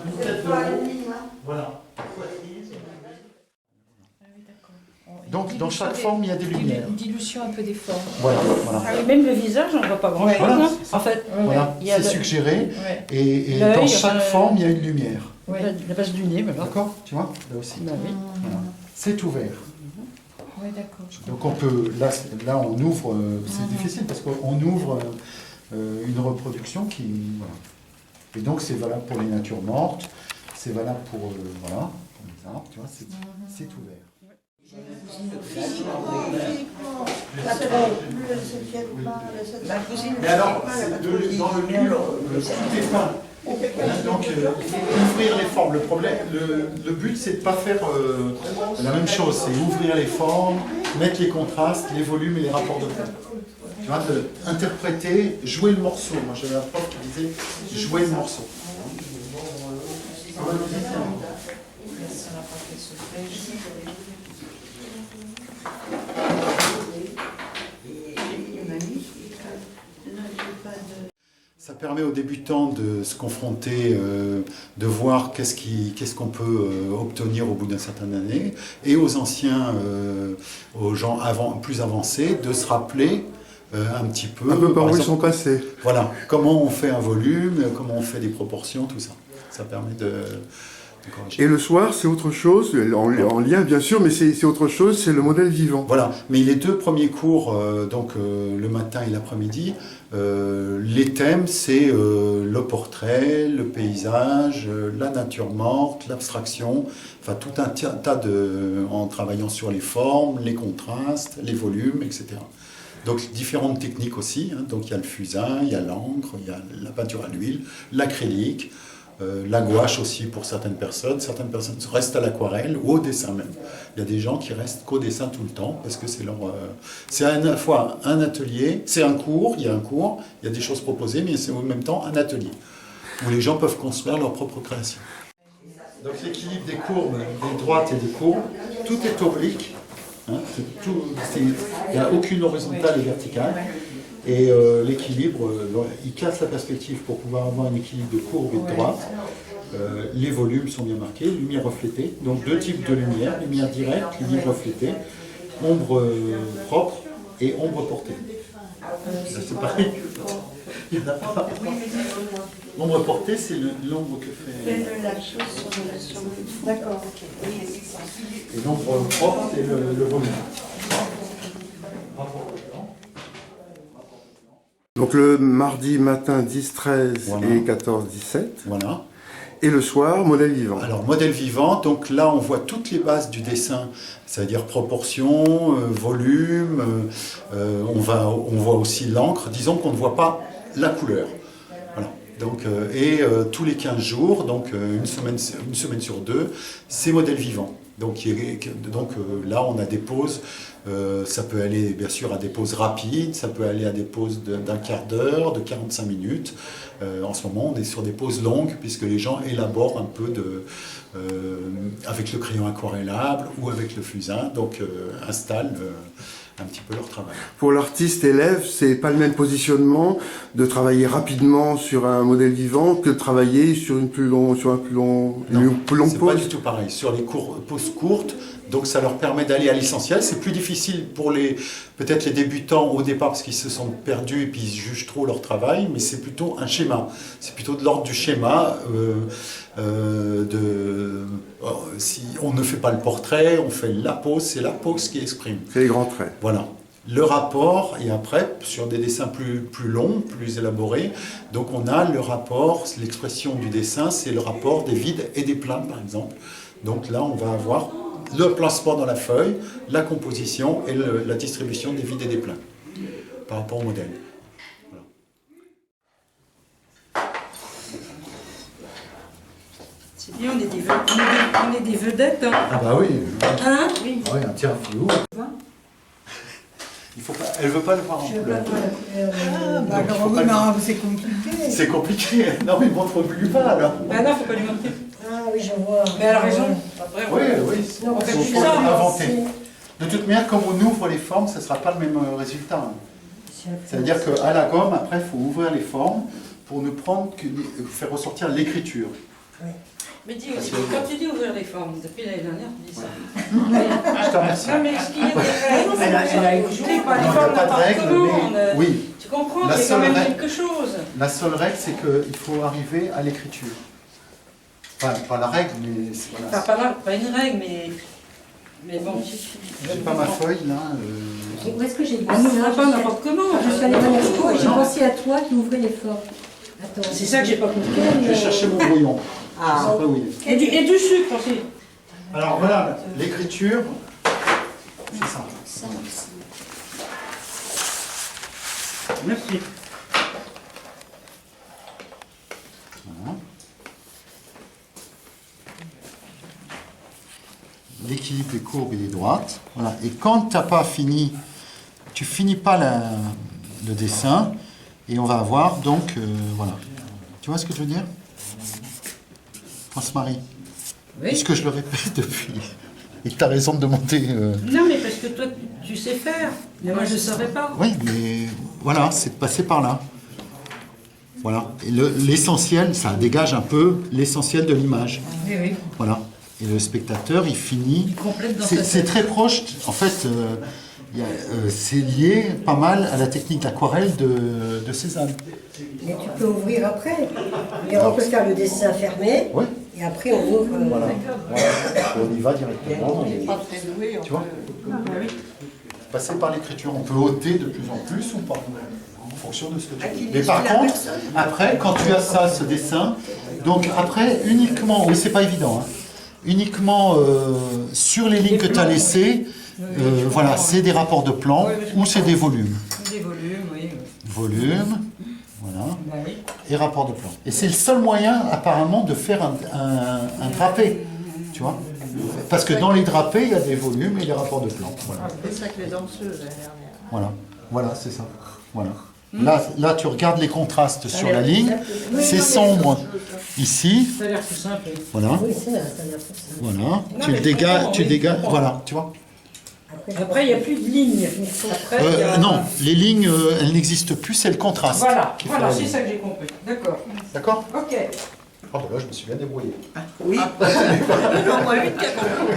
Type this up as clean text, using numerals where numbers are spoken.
une tête de haut. Voilà. Donc, dans chaque forme, il y a des lumières. Une dilution un peu des formes. Voilà, voilà. Ah oui, même le visage, on ne voit pas grand-chose. Voilà, hein. En fait, voilà, il y a c'est suggéré. Ouais. Et dans chaque forme, il y a une lumière. Ouais. La base du nez, voilà. D'accord? Tu vois? Là aussi. Bah oui. Voilà. C'est ouvert. Oui, d'accord. Donc on peut, là on ouvre, c'est difficile parce qu'on ouvre une reproduction qui, voilà. Et donc c'est valable pour les natures mortes, c'est valable pour, voilà, pour les arbres, tu vois, c'est ouvert. La cousine, Mais alors, dans le mur, tout est peint. Donc il faut ouvrir les formes. Le problème, le but c'est de ne pas faire la même chose, c'est ouvrir les formes, mettre les contrastes, les volumes et les rapports de poids. Tu vois, interpréter, jouer le morceau. Moi j'avais un prof qui disait jouer le morceau. Ça permet aux débutants de se confronter, de voir qu'est-ce qu'on peut obtenir au bout d'une certaine année, et aux anciens, aux gens plus avancés, de se rappeler un petit peu par où ils sont passés. Voilà, comment on fait un volume, comment on fait des proportions, tout ça. Ça permet de corriger. Et le soir, c'est autre chose, en lien bien sûr, mais c'est autre chose, c'est le modèle vivant. Voilà, mais les deux premiers cours, donc le matin et l'après-midi, les thèmes c'est le portrait, le paysage, la nature morte, l'abstraction, enfin tout un tas en travaillant sur les formes, les contrastes, les volumes, etc. Donc différentes techniques aussi, hein. Donc il y a le fusain, il y a l'encre, il y a la peinture à l'huile, l'acrylique, la gouache aussi pour certaines personnes restent à l'aquarelle ou au dessin même. Il y a des gens qui restent qu'au dessin tout le temps parce que c'est leur, c'est à la fois un atelier, c'est un cours, il y a des choses proposées, mais c'est en même temps un atelier où les gens peuvent construire leur propre création. Donc l'équilibre des courbes, des droites et des courbes, tout est oblique, hein, il n'y a aucune horizontale et verticale. Et l'équilibre, il casse la perspective pour pouvoir avoir un équilibre de courbe et de droite. Les volumes sont bien marqués, lumière reflétée. Donc deux types de lumière, lumière directe, lumière reflétée, ombre propre et ombre portée. C'est pareil. Il n'y en a pas. L'ombre portée, c'est l'ombre que fait... la chose sur le... D'accord, ok. Et l'ombre propre, c'est le volume. Donc le mardi matin 10-13 voilà. Et 14-17. Voilà. Et le soir, modèle vivant. Alors modèle vivant, donc là on voit toutes les bases du dessin, c'est-à-dire proportion, volume, on voit aussi l'encre, disons qu'on ne voit pas la couleur. Voilà. Donc, tous les 15 jours, donc une semaine sur deux, c'est modèle vivant. Donc là on a des pauses, ça peut aller bien sûr à des pauses rapides, ça peut aller à des pauses d'un quart d'heure, de 45 minutes. En ce moment on est sur des pauses longues puisque les gens élaborent un peu avec le crayon aquarellable ou avec le fusain, donc installent un petit peu leur travail. Pour l'artiste élève, c'est pas le même positionnement de travailler rapidement sur un modèle vivant que de travailler sur une plus longue pause. C'est pas du tout pareil. Sur les pauses courtes, donc ça leur permet d'aller à l'essentiel. C'est plus difficile pour peut-être les débutants au départ parce qu'ils se sont perdus et puis ils jugent trop leur travail, mais c'est plutôt un schéma. C'est plutôt de l'ordre du schéma. Si on ne fait pas le portrait, on fait la pose, c'est la pose qui exprime. C'est les grands traits. Voilà. Le rapport, et après, sur des dessins plus longs, plus élaborés, donc on a le rapport, l'expression du dessin, c'est le rapport des vides et des pleins, par exemple. Donc là, on va avoir le placement dans la feuille, la composition et la distribution des vides et des pleins, par rapport au modèle. C'est bien, on est des vedettes. Hein. Ah bah oui. Hein? Oui, un interview. Il faut pas, elle veut pas le voir en couleur. Ah, bah alors oui, mais c'est compliqué. C'est compliqué. Non mais montre-lui pas alors. Ah non, faut pas lui montrer. Ah oui, je vois. Mais elle a raison. Après, Oui. on fait Il plus ça. inventer. De toute manière, comme on ouvre les formes, ce ne sera pas le même résultat. C'est-à-dire qu'à la gomme, après, il faut ouvrir les formes pour ne prendre que faire ressortir l'écriture. Mais dis aussi, quand tu dis ouvrir les formes, depuis l'année dernière, tu dis ça. Je te remercie. Non, mais est-ce qu'il y a des règles? Elle a écouté. Je dis pas, les Non, il n'y a formes pas de n'importe règle, comment. mais oui. Tu comprends La qu'il y a quand seule même règle- quelque chose. La seule règle, c'est qu'il faut arriver à l'écriture. Enfin, pas la règle, mais voilà. Enfin, pas une règle, mais bon. J'ai pas ma feuille là. Où est-ce que j'ai vu On ça n'ouvre pas n'importe comment. Je suis allée dans l'expo et j'ai pensé à toi qui ouvrais les formes. Attends. C'est ça que j'ai pas compris. Je vais chercher mon brouillon. Ah. Je sais pas où il est. Et du sucre aussi. Alors voilà, l'écriture, c'est ça. Merci. Voilà. L'équilibre des courbes et des droites. Voilà. Et quand tu n'as pas fini, tu finis pas le dessin, et on va avoir donc, voilà. Tu vois ce que je veux dire, France-Marie? Oui. Puisque je le répète depuis. Et tu as raison de demander. Non, mais parce que toi, tu sais faire. Mais moi, je ne saurais pas. Oui, mais voilà, c'est de passer par là. Voilà. Et l'essentiel, ça dégage un peu l'essentiel de l'image. Oui, oui. Voilà. Et le spectateur, il finit. Il complète dans C'est sa c'est tête. très proche, en fait, c'est lié pas mal à la technique d'aquarelle de Cézanne. Mais tu peux ouvrir après. Et on peut faire le dessin fermé. Oui, Et après, on ouvre. voilà. On y va directement. Tu vois, passer par l'écriture. On peut ôter de plus en plus ou pas, en fonction de ce que tu veux. Mais par contre, après, quand tu as ça, ce dessin, donc après, uniquement, oui, c'est pas évident, hein, uniquement sur les lignes que tu as laissées, voilà, c'est des rapports de plan ou c'est des volumes. Des volumes, oui. Volume, voilà, Bah oui. et rapport de plan. Et c'est le seul moyen, apparemment, de faire un drapé, tu vois. Parce que dans les drapés, il y a des volumes et des rapports de plan. Voilà, C'est ça que les danseuses, la dernière. voilà, voilà, c'est ça. Voilà. Là, tu regardes les contrastes sur la ligne, c'est sombre ici, Ça a l'air tout simple. oui. voilà, Oui, ça a l'air tout ça. voilà. Tu mais le dégages, je tu comprends, dégages, oui. voilà, tu vois. Après, il n'y a plus de lignes. Après, il y a... Non, les lignes, elles n'existent plus, c'est le contraste. Voilà, qui fait voilà, la c'est ligne. ça que j'ai compris. D'accord. D'accord? Ok. Ah, ben là, je me suis bien débrouillé. Oui. Non, moi, 8 qui a compris.